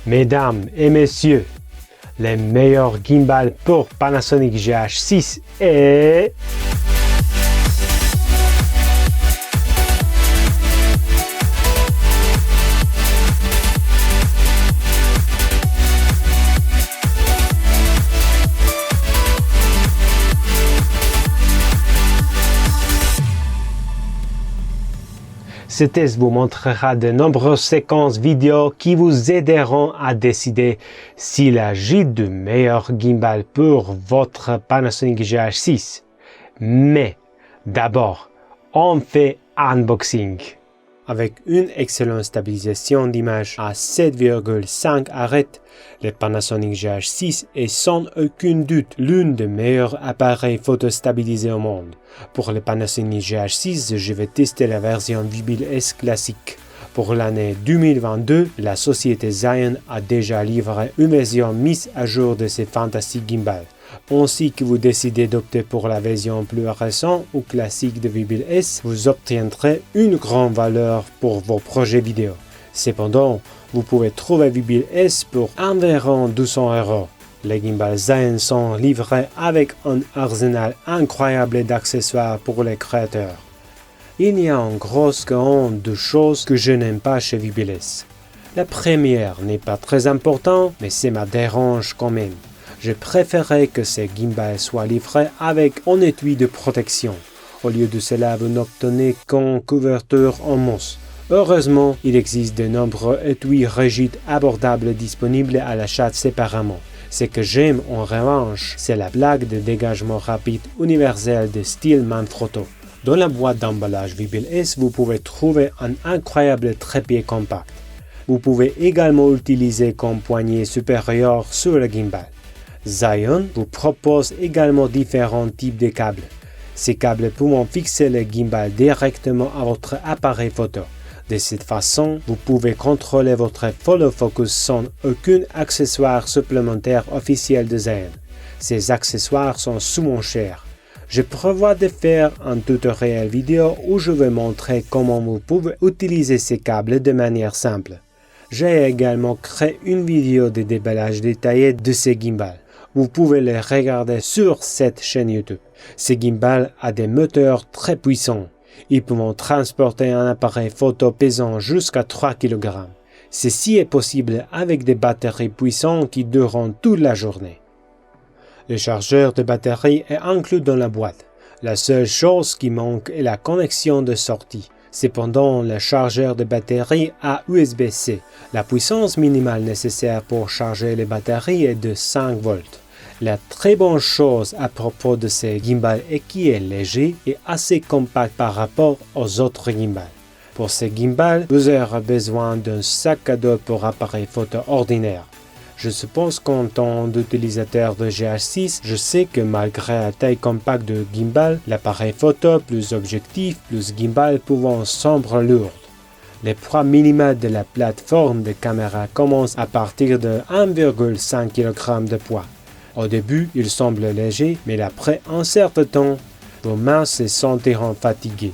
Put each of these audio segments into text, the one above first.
Mesdames et messieurs, les meilleurs gimbals pour Panasonic GH6 est... Ce test vous montrera de nombreuses séquences vidéo qui vous aideront à décider s'il s'agit du meilleur gimbal pour votre Panasonic GH6. Mais d'abord, on fait unboxing. Avec une excellente stabilisation d'image à 7,5 arêtes, le Panasonic GH6 est sans aucun doute l'un des meilleurs appareils photo stabilisés au monde. Pour le Panasonic GH6, je vais tester la version Weebill S classique. Pour l'année 2022, la société Zion a déjà livré une version mise à jour de ces fantastiques gimbals. Ainsi que vous décidez d'opter pour la version plus récente ou classique de Weebill S, vous obtiendrez une grande valeur pour vos projets vidéo. Cependant, vous pouvez trouver Weebill S pour environ 200 €. Les gimbals Zion sont livrés avec un arsenal incroyable d'accessoires pour les créateurs. Il y a une grosse gamme de choses que je n'aime pas chez Weebill S. La première n'est pas très importante, mais ça me dérange quand même. Je préférais que ces gimbals soient livrés avec un étui de protection. Au lieu de cela, vous n'obtenez qu'une couverture en mousse. Heureusement, il existe de nombreux étuis rigides abordables disponibles à l'achat séparément. Ce que j'aime en revanche, c'est la plaque de dégagement rapide universelle de style Manfrotto. Dans la boîte d'emballage Weebill S, vous pouvez trouver un incroyable trépied compact. Vous pouvez également utiliser comme poignée supérieure sur le gimbal. Zion vous propose également différents types de câbles. Ces câbles pouvant fixer le gimbal directement à votre appareil photo. De cette façon, vous pouvez contrôler votre follow focus sans aucun accessoire supplémentaire officiel de Zion. Ces accessoires sont souvent chers. Je prévois de faire un tutoriel vidéo où je vais montrer comment vous pouvez utiliser ces câbles de manière simple. J'ai également créé une vidéo de déballage détaillé de ces gimbals. Vous pouvez les regarder sur cette chaîne YouTube. Ces gimbals ont des moteurs très puissants. Ils peuvent transporter un appareil photo pesant jusqu'à 3 kg. Ceci est possible avec des batteries puissantes qui dureront toute la journée. Le chargeur de batterie est inclus dans la boîte. La seule chose qui manque est la connexion de sortie. Cependant, le chargeur de batterie a USB-C. La puissance minimale nécessaire pour charger les batteries est de 5 volts. La très bonne chose à propos de ces gimbals est qu'il est léger et assez compact par rapport aux autres gimbals. Pour ces gimbals, vous aurez besoin d'un sac à dos pour appareil photo ordinaire. Je suppose qu'en tant qu'utilisateur de GH6, je sais que malgré la taille compacte de gimbal, l'appareil photo plus objectif plus gimbal pouvant sembler lourd. Les poids minimaux de la plateforme de caméra commencent à partir de 1,5 kg de poids. Au début, il semble léger, mais après un certain temps, vos mains se sentiront fatiguées.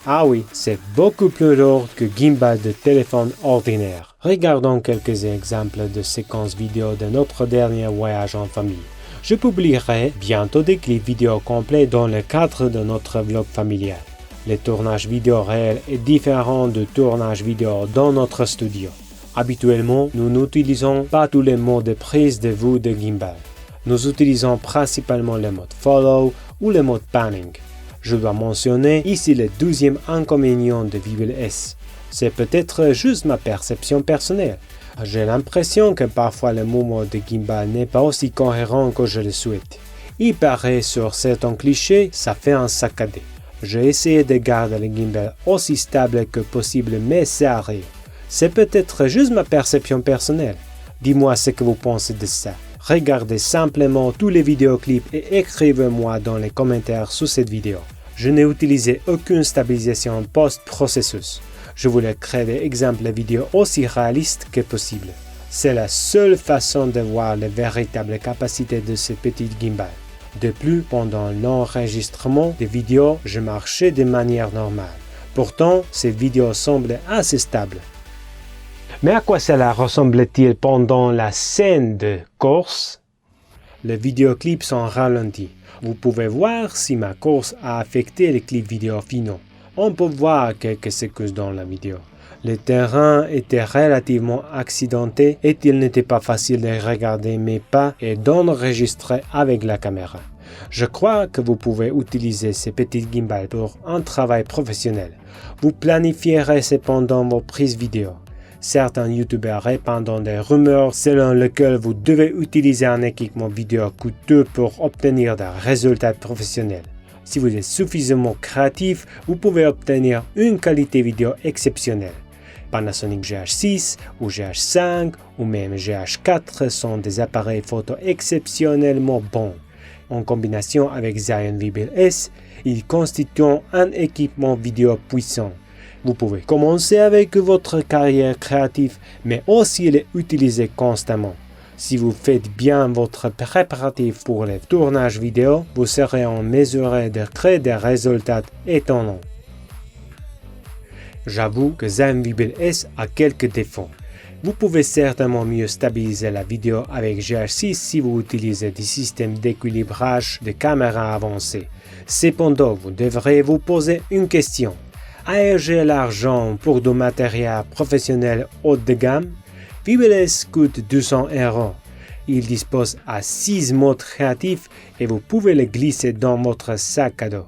Ah oui, c'est beaucoup plus lourd que gimbal de téléphone ordinaire. Regardons quelques exemples de séquences vidéo de notre dernier voyage en famille. Je publierai bientôt des clips vidéo complets dans le cadre de notre vlog familial. Le tournage vidéo réel est différent du tournage vidéo dans notre studio. Habituellement, nous n'utilisons pas tous les modes de prise de vue de gimbal. Nous utilisons principalement le mode follow ou le mode panning. Je dois mentionner ici le deuxième inconvénient de Weebill S. C'est peut-être juste ma perception personnelle. J'ai l'impression que parfois le mouvement de gimbal n'est pas aussi cohérent que je le souhaite. Il paraît sur certains clichés, ça fait un saccadé. J'ai essayé de garder le gimbal aussi stable que possible, mais ça arrive. C'est peut-être juste ma perception personnelle. Dis-moi ce que vous pensez de ça. Regardez simplement tous les vidéoclips et écrivez-moi dans les commentaires sous cette vidéo. Je n'ai utilisé aucune stabilisation post-processus. Je voulais créer des exemples vidéo aussi réalistes que possible. C'est la seule façon de voir les véritables capacités de ce petit gimbal. De plus, pendant l'enregistrement des vidéos, je marchais de manière normale. Pourtant, ces vidéos semblent assez stables. Mais à quoi cela ressemble-t-il pendant la scène de course? Les vidéoclips sont ralentis. Vous pouvez voir si ma course a affecté les clips vidéo finaux. On peut voir quelques secousses dans la vidéo. Le terrain était relativement accidenté et il n'était pas facile de regarder mes pas et d'enregistrer avec la caméra. Je crois que vous pouvez utiliser ces petits gimbals pour un travail professionnel. Vous planifierez cependant vos prises vidéo. Certains youtubeurs répandent des rumeurs selon lesquelles vous devez utiliser un équipement vidéo coûteux pour obtenir des résultats professionnels. Si vous êtes suffisamment créatif, vous pouvez obtenir une qualité vidéo exceptionnelle. Panasonic GH6 ou GH5 ou même GH4 sont des appareils photo exceptionnellement bons. En combination avec Zayon VBL S, ils constituent un équipement vidéo puissant. Vous pouvez commencer avec votre carrière créative, mais aussi les utiliser constamment. Si vous faites bien votre préparatif pour les tournages vidéo, vous serez en mesure de créer des résultats étonnants. J'avoue que Zayon VBL S a quelques défauts. Vous pouvez certainement mieux stabiliser la vidéo avec GH6 si vous utilisez des systèmes d'équilibrage de caméra avancés. Cependant, vous devrez vous poser une question. Ai-je l'argent pour du matériel professionnel haut de gamme? VBL S coûte 200 €. Il dispose à 6 modes créatifs et vous pouvez les glisser dans votre sac à dos.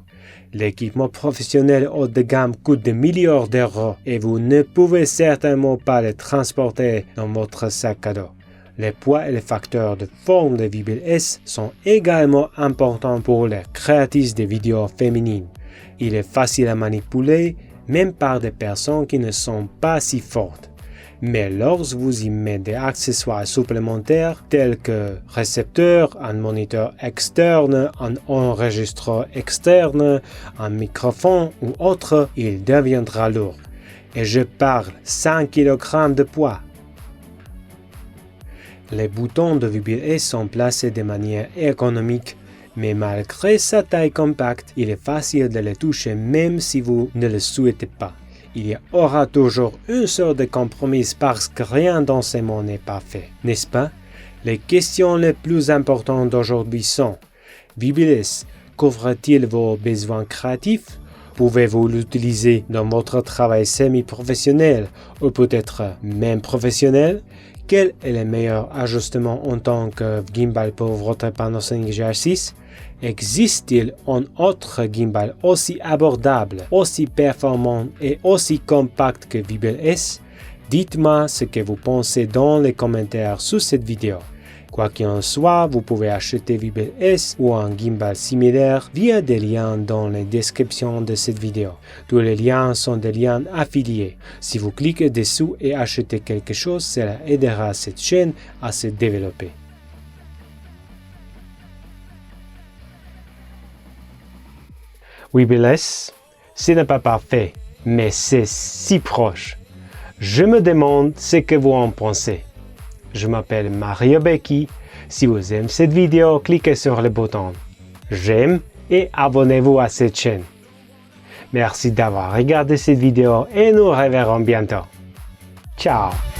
L'équipement professionnel haut de gamme coûte des milliards d'euros et vous ne pouvez certainement pas le transporter dans votre sac à dos. Les poids et les facteurs de forme de VBL S sont également importants pour les créatrices de vidéos féminines. Il est facile à manipuler, même par des personnes qui ne sont pas si fortes. Mais lorsque vous y mettez des accessoires supplémentaires tels que récepteur, un moniteur externe, un enregistreur externe, un microphone ou autre, il deviendra lourd. Et je parle 5 kg de poids. Les boutons de VBL S sont placés de manière ergonomique, mais malgré sa taille compacte, il est facile de les toucher même si vous ne le souhaitez pas. Il y aura toujours une sorte de compromis parce que rien dans ce monde n'est parfait, n'est-ce pas? Les questions les plus importantes d'aujourd'hui sont: VBL S couvre-t-il vos besoins créatifs? Pouvez-vous l'utiliser dans votre travail semi-professionnel ou peut-être même professionnel? Quel est le meilleur ajustement en tant que gimbal pour votre Panasonic GH6? Existe-t-il un autre gimbal aussi abordable, aussi performant et aussi compact que VBL S? Dites-moi ce que vous pensez dans les commentaires sous cette vidéo. Quoi qu'il en soit, vous pouvez acheter VBL S ou un gimbal similaire via des liens dans les descriptions de cette vidéo. Tous les liens sont des liens affiliés. Si vous cliquez dessous et achetez quelque chose, cela aidera cette chaîne à se développer. VBL S, ce n'est pas parfait, mais c'est si proche. Je me demande ce que vous en pensez. Je m'appelle Mario Becchi. Si vous aimez cette vidéo, cliquez sur le bouton j'aime et abonnez-vous à cette chaîne. Merci d'avoir regardé cette vidéo et nous reverrons bientôt. Ciao!